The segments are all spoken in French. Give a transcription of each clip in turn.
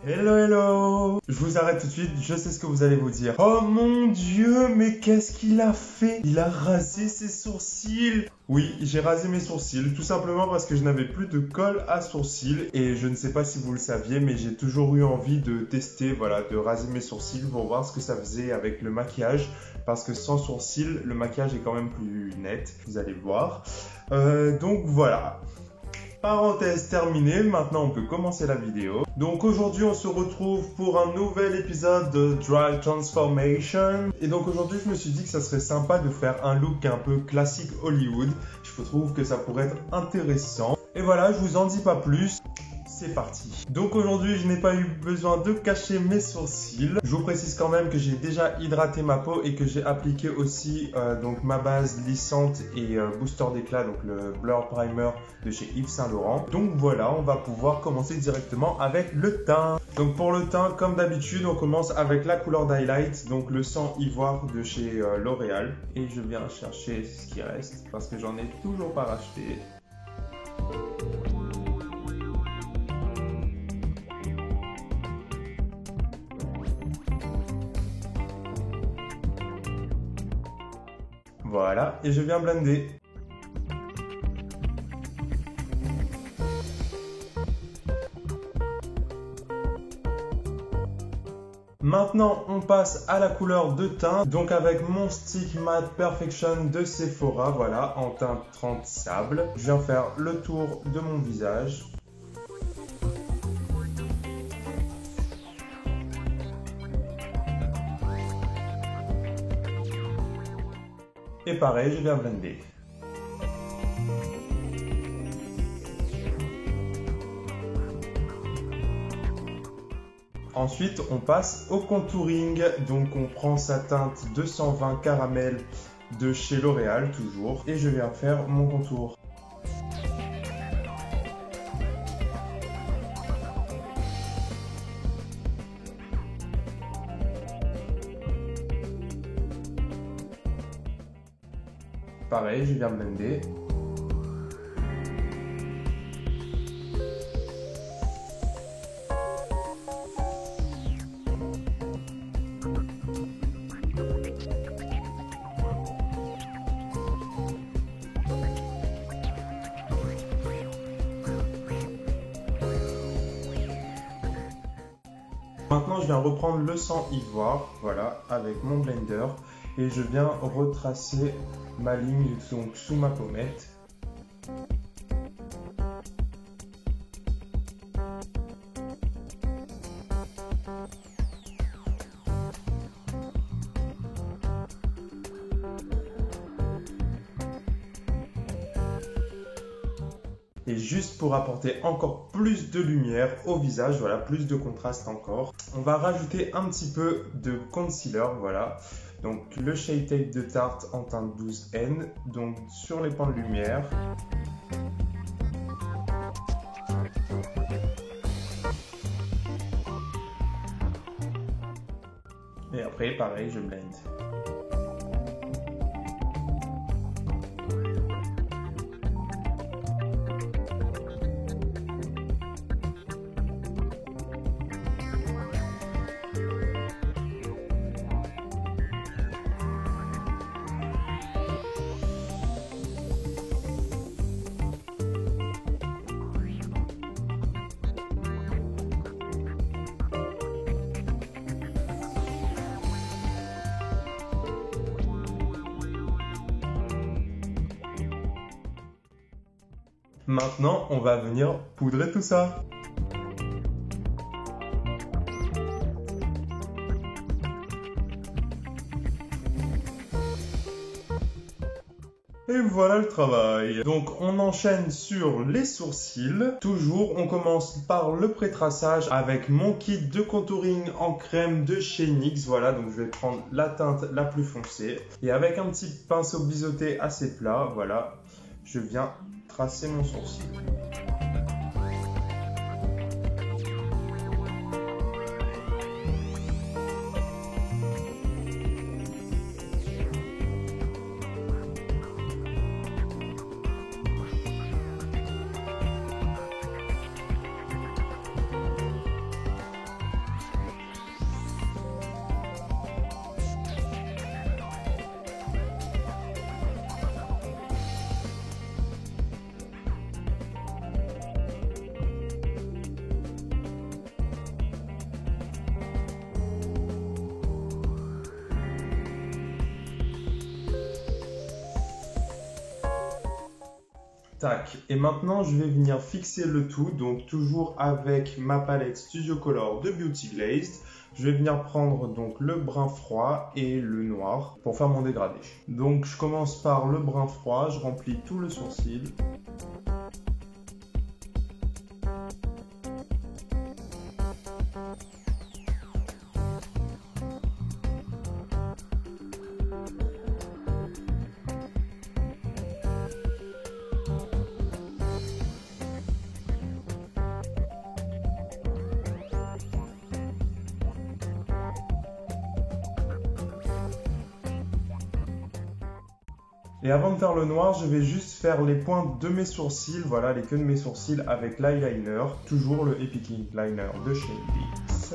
Hello hello. Je vous arrête tout de suite, je sais ce que vous allez vous dire. Oh mon dieu, mais qu'est-ce qu'il a fait? Il a rasé ses sourcils. Oui, j'ai rasé mes sourcils, tout simplement parce que je n'avais plus de colle à sourcils. Et je ne sais pas si vous le saviez, mais j'ai toujours eu envie de tester, voilà, de raser mes sourcils pour voir ce que ça faisait avec le maquillage. Parce que sans sourcils, le maquillage est quand même plus net, vous allez voir. Donc voilà. Parenthèse terminée, maintenant on peut commencer la vidéo. Donc aujourd'hui on se retrouve pour un nouvel épisode de Dry Transformation. Et donc aujourd'hui je me suis dit que ça serait sympa de faire un look un peu classique Hollywood. Je trouve que ça pourrait être intéressant. Et voilà, je vous en dis pas plus. C'est parti. Donc aujourd'hui, je n'ai pas eu besoin de cacher mes sourcils. Je vous précise quand même que j'ai déjà hydraté ma peau et que j'ai appliqué aussi donc ma base lissante et booster d'éclat, donc le Blur Primer de chez Yves Saint Laurent. Donc voilà, on va pouvoir commencer directement avec le teint. Donc pour le teint, comme d'habitude, on commence avec la couleur d'highlight, donc le sang ivoire de chez L'Oréal. Et je viens chercher ce qui reste parce que j'en ai toujours pas racheté. Voilà, et je viens blender. Maintenant, on passe à la couleur de teint. Donc avec mon Stick Matte Perfection de Sephora, voilà, en teinte 30 sable. Je viens faire le tour de mon visage. Et pareil, je viens blender. Ensuite, on passe au contouring. Donc, on prend sa teinte 220 caramel de chez L'Oréal, toujours. Et je viens faire mon contour. Pareil, je viens blender. Maintenant, je viens reprendre le sang ivoire, voilà, avec mon blender. Et je viens retracer ma ligne donc, sous ma pommette. Et juste pour apporter encore plus de lumière au visage, voilà, plus de contraste encore, on va rajouter un petit peu de concealer, voilà. Donc le Shade Tape de Tarte en teinte 12N, donc sur les points de lumière. Et après, pareil, je blende. Maintenant, on va venir poudrer tout ça. Et voilà le travail. Donc on enchaîne sur les sourcils. Toujours, on commence par le pré-traçage avec mon kit de contouring en crème de chez NYX. Voilà, donc je vais prendre la teinte la plus foncée. Et avec un petit pinceau biseauté assez plat, voilà, je viens tracer mon sourcil. Tac. Et maintenant, je vais venir fixer le tout, donc toujours avec ma palette Studio Color de Beauty Glazed. Je vais venir prendre donc le brun froid et le noir pour faire mon dégradé. Donc je commence par le brun froid, je remplis tout le sourcil. Et avant de faire le noir, je vais juste faire les pointes de mes sourcils, voilà, les queues de mes sourcils avec l'eyeliner, toujours le Epic Ink Liner de chez NYX.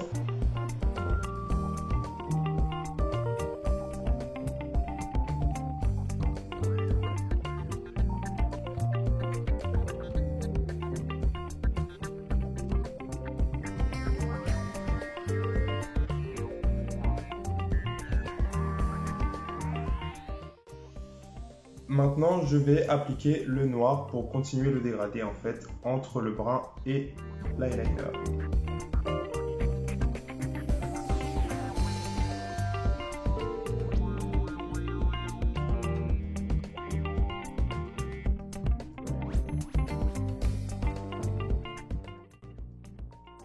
Maintenant, je vais appliquer le noir pour continuer le dégradé en fait entre le brun et l'eyeliner.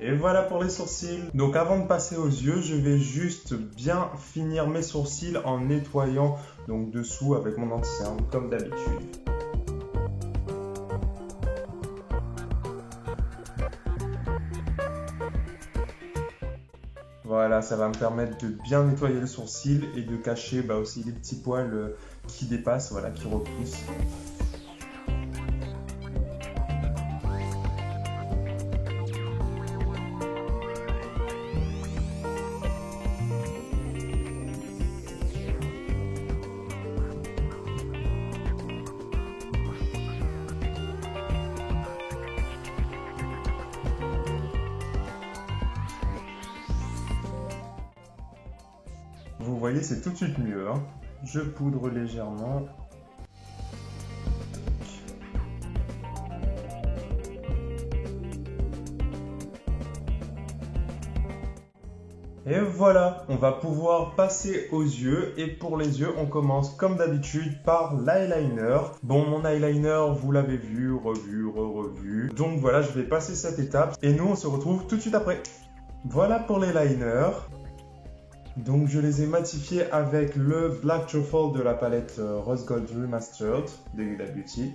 Et voilà pour les sourcils. Donc avant de passer aux yeux, je vais juste bien finir mes sourcils en nettoyant donc dessous avec mon anti-cerne comme d'habitude. Voilà, ça va me permettre de bien nettoyer le sourcil et de cacher aussi les petits poils qui dépassent, voilà, qui repoussent. Vous voyez, c'est tout de suite mieux, hein. Je poudre légèrement. Et voilà, on va pouvoir passer aux yeux. Et pour les yeux, on commence comme d'habitude par l'eyeliner. Bon, mon eyeliner, vous l'avez vu, revu, revu. Donc voilà, je vais passer cette étape. Et nous, on se retrouve tout de suite après. Voilà pour les liners. Donc je les ai matifiés avec le Black Truffle de la palette Rose Gold Remastered de Huda Beauty.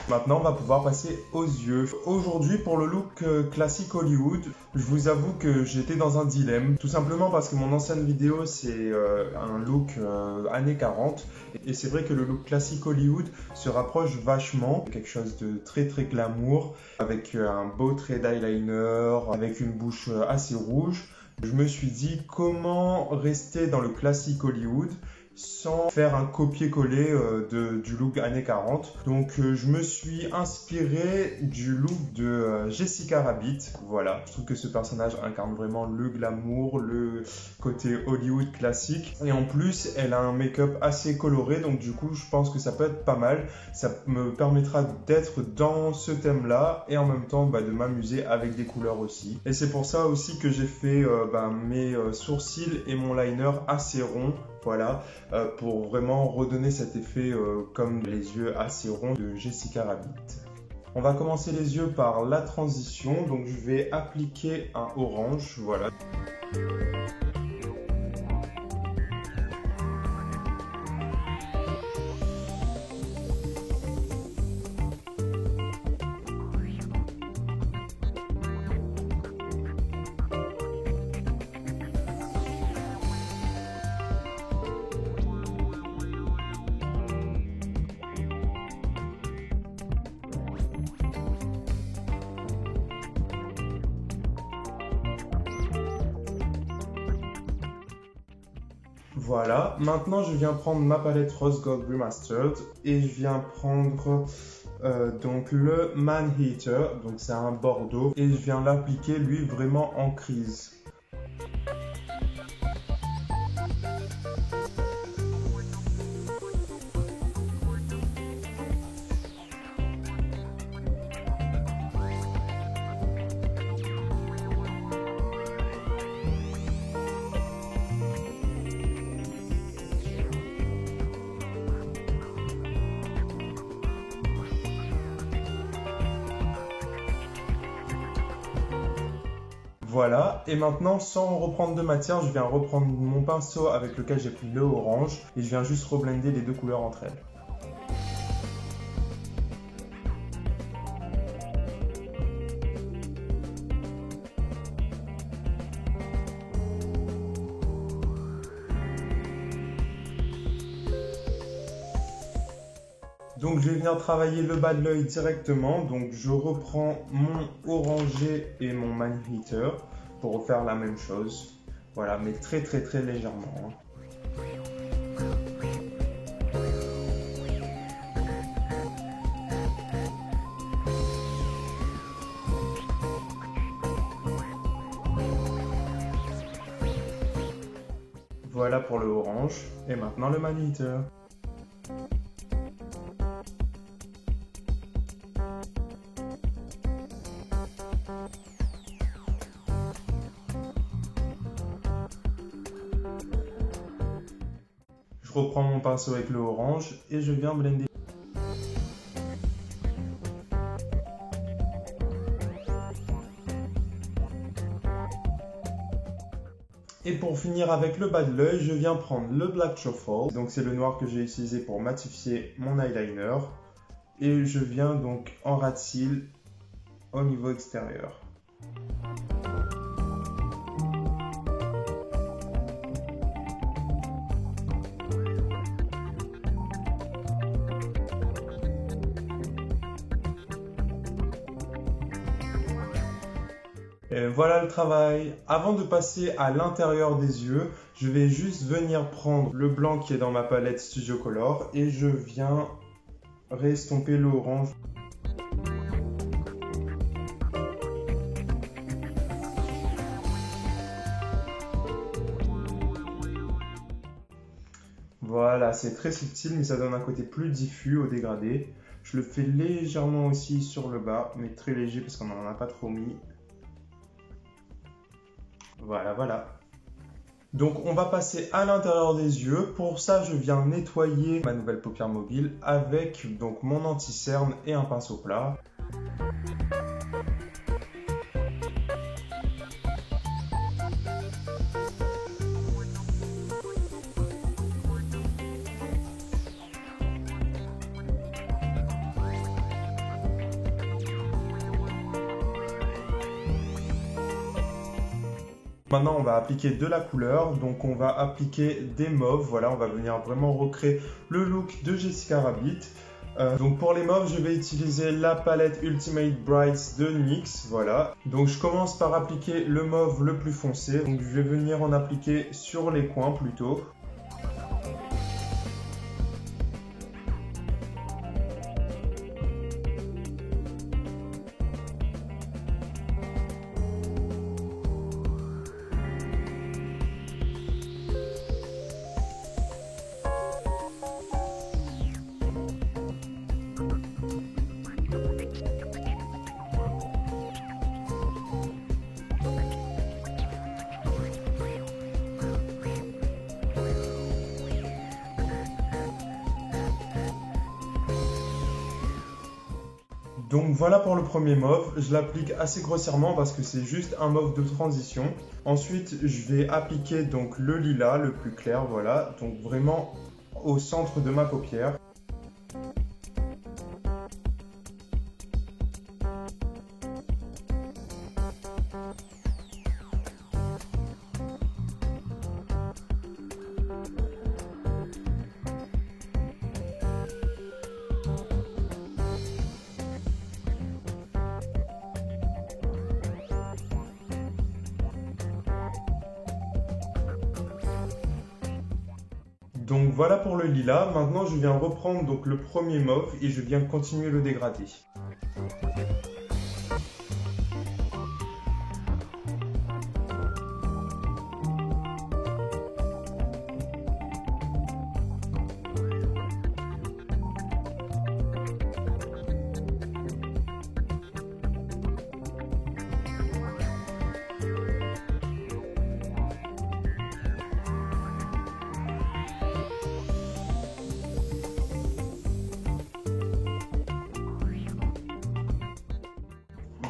Maintenant on va pouvoir passer aux yeux. Aujourd'hui pour le look classique Hollywood, je vous avoue que j'étais dans un dilemme. Tout simplement parce que mon ancienne vidéo c'est un look années 40. Et c'est vrai que le look classique Hollywood se rapproche vachement. Quelque chose de très glamour, avec un beau trait d'eyeliner, avec une bouche assez rouge. Je me suis dit comment rester dans le classique Hollywood sans faire un copier-coller du look années 40. Donc je me suis inspiré du look de Jessica Rabbit. Voilà, je trouve que ce personnage incarne vraiment le glamour, le côté Hollywood classique. Et en plus, elle a un make-up assez coloré, donc du coup, je pense que ça peut être pas mal. Ça me permettra d'être dans ce thème-là et en même temps de m'amuser avec des couleurs aussi. Et c'est pour ça aussi que j'ai fait mes sourcils et mon liner assez rond. Voilà, pour vraiment redonner cet effet comme les yeux assez ronds de Jessica Rabbit. On va commencer les yeux par la transition, donc je vais appliquer un orange, voilà. Voilà, maintenant je viens prendre ma palette Rose Gold Remastered et je viens prendre donc le Man Eater, donc c'est un bordeaux, et je viens l'appliquer lui vraiment en crise. Voilà, et maintenant sans reprendre de matière, je viens reprendre mon pinceau avec lequel j'ai pris le orange et je viens juste reblender les deux couleurs entre elles. Donc je vais venir travailler le bas de l'œil directement, donc je reprends mon orangé et mon Man Heater pour refaire la même chose. Voilà, mais très légèrement, hein. Voilà pour le orange, et maintenant le Man Heater. Je reprends mon pinceau avec le orange et je viens blender. Et pour finir avec le bas de l'œil, je viens prendre le Black Truffle. Donc c'est le noir que j'ai utilisé pour matifier mon eyeliner. Et je viens donc en ras de cils au niveau extérieur. Et voilà le travail. Avant de passer à l'intérieur des yeux, je vais juste venir prendre le blanc qui est dans ma palette Studio Color et je viens réestomper le orange. Voilà, c'est très subtil mais ça donne un côté plus diffus au dégradé. Je le fais légèrement aussi sur le bas, mais très léger parce qu'on n'en a pas trop mis. Voilà. Donc on va passer à l'intérieur des yeux. Pour ça, je viens nettoyer ma nouvelle paupière mobile avec donc mon anti-cerne et un pinceau plat. Maintenant, on va appliquer de la couleur, donc on va appliquer des mauves. Voilà, on va venir vraiment recréer le look de Jessica Rabbit. Donc pour les mauves, je vais utiliser la palette Ultimate Brights de NYX. Voilà, donc je commence par appliquer le mauve le plus foncé. Donc je vais venir en appliquer sur les coins plutôt. Donc voilà pour le premier mauve, je l'applique assez grossièrement parce que c'est juste un mauve de transition. Ensuite, je vais appliquer donc le lilas, le plus clair, voilà, donc vraiment au centre de ma paupière. Donc voilà pour le lilas. Maintenant je viens reprendre donc le premier mauve et je viens continuer le dégradé.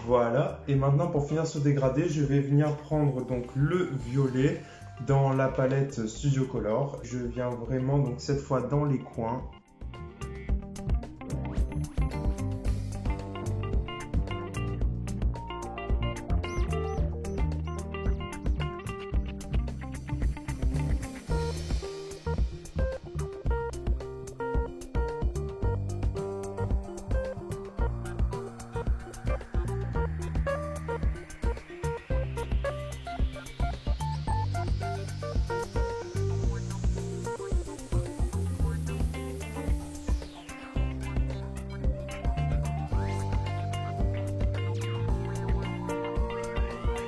Voilà, et maintenant pour finir ce dégradé, je vais venir prendre donc le violet dans la palette Studio Color. Je viens vraiment donc cette fois dans les coins.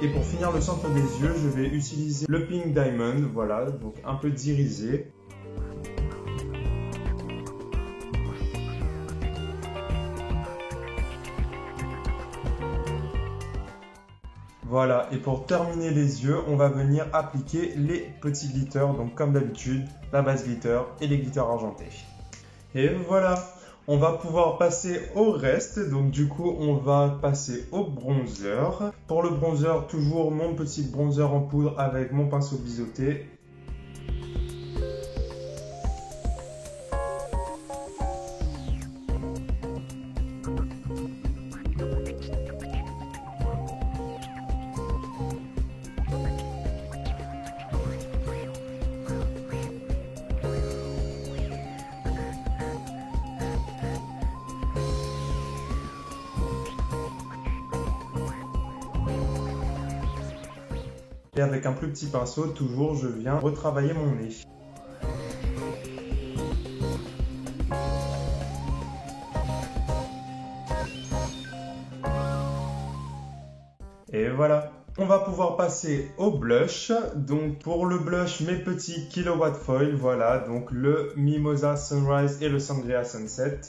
Et pour finir le centre des yeux, je vais utiliser le Pink Diamond, voilà, donc un peu d'irisé. Voilà, et pour terminer les yeux, on va venir appliquer les petits glitters, donc comme d'habitude, la base glitter et les glitters argentés. Et voilà! On va pouvoir passer au reste, donc du coup on va passer au bronzer. Pour le bronzer, toujours mon petit bronzer en poudre avec mon pinceau biseauté. Et avec un plus petit pinceau, toujours, je viens retravailler mon nez. Et voilà. On va pouvoir passer au blush. Donc pour le blush, mes petits Kilowatt Foil, voilà, donc le Mimosa Sunrise et le Sangria Sunset.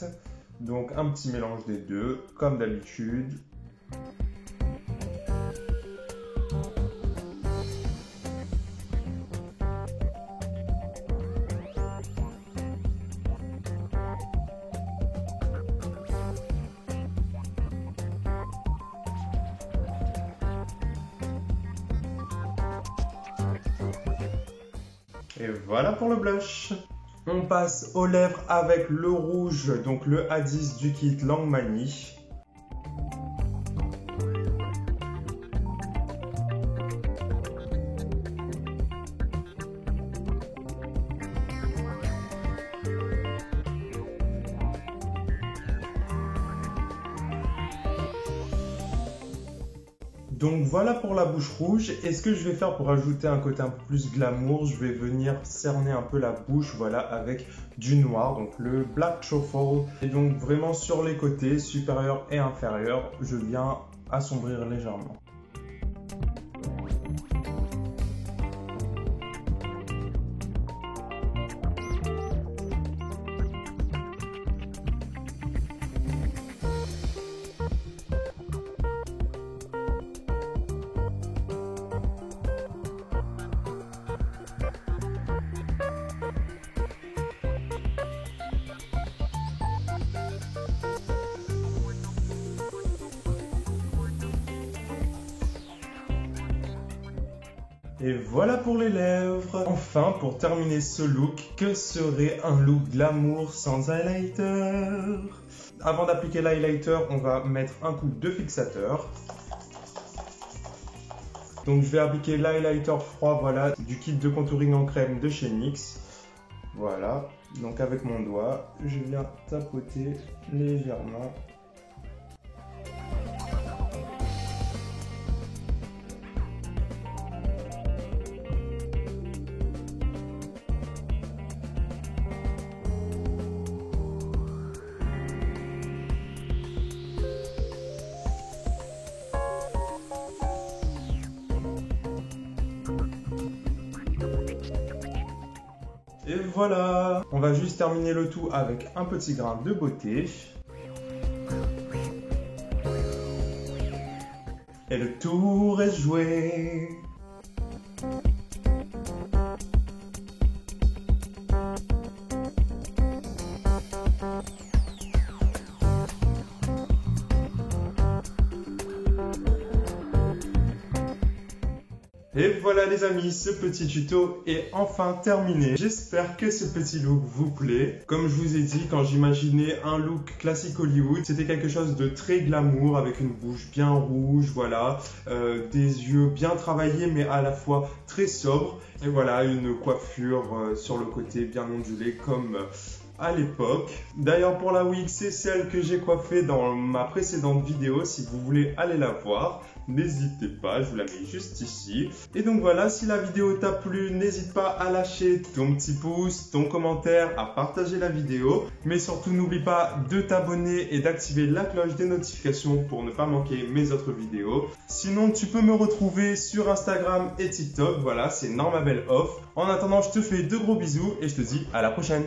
Donc un petit mélange des deux, comme d'habitude. Et voilà pour le blush. On passe aux lèvres avec le rouge, donc le A10 du kit Langmani. Donc voilà pour la bouche rouge. Et ce que je vais faire pour ajouter un côté un peu plus glamour, je vais venir cerner un peu la bouche, voilà, avec du noir, donc le Black Truffle. Et donc vraiment sur les côtés, supérieur et inférieur, je viens assombrir légèrement. Et voilà pour les lèvres. Enfin, pour terminer ce look, que serait un look glamour sans highlighter? Avant d'appliquer l'highlighter, on va mettre un coup de fixateur. Donc je vais appliquer l'highlighter froid, voilà, du kit de contouring en crème de chez NYX. Voilà, donc avec mon doigt, je viens tapoter légèrement. Et voilà, on va juste terminer le tout avec un petit grain de beauté. Et le tour est joué. Et voilà les amis, ce petit tuto est enfin terminé. J'espère que ce petit look vous plaît. Comme je vous ai dit, quand j'imaginais un look classique Hollywood, c'était quelque chose de très glamour avec une bouche bien rouge, voilà, des yeux bien travaillés mais à la fois très sobres. Et voilà, une coiffure sur le côté bien ondulée comme à l'époque. D'ailleurs pour la wig, c'est celle que j'ai coiffée dans ma précédente vidéo. Si vous voulez aller la voir, n'hésitez pas, je vous la mets juste ici. Et donc voilà, si la vidéo t'a plu, n'hésite pas à lâcher ton petit pouce, ton commentaire, à partager la vidéo. Mais surtout, n'oublie pas de t'abonner et d'activer la cloche des notifications pour ne pas manquer mes autres vidéos. Sinon, tu peux me retrouver sur Instagram et TikTok. Voilà, c'est NormaBelleOff. En attendant, je te fais de gros bisous et je te dis à la prochaine.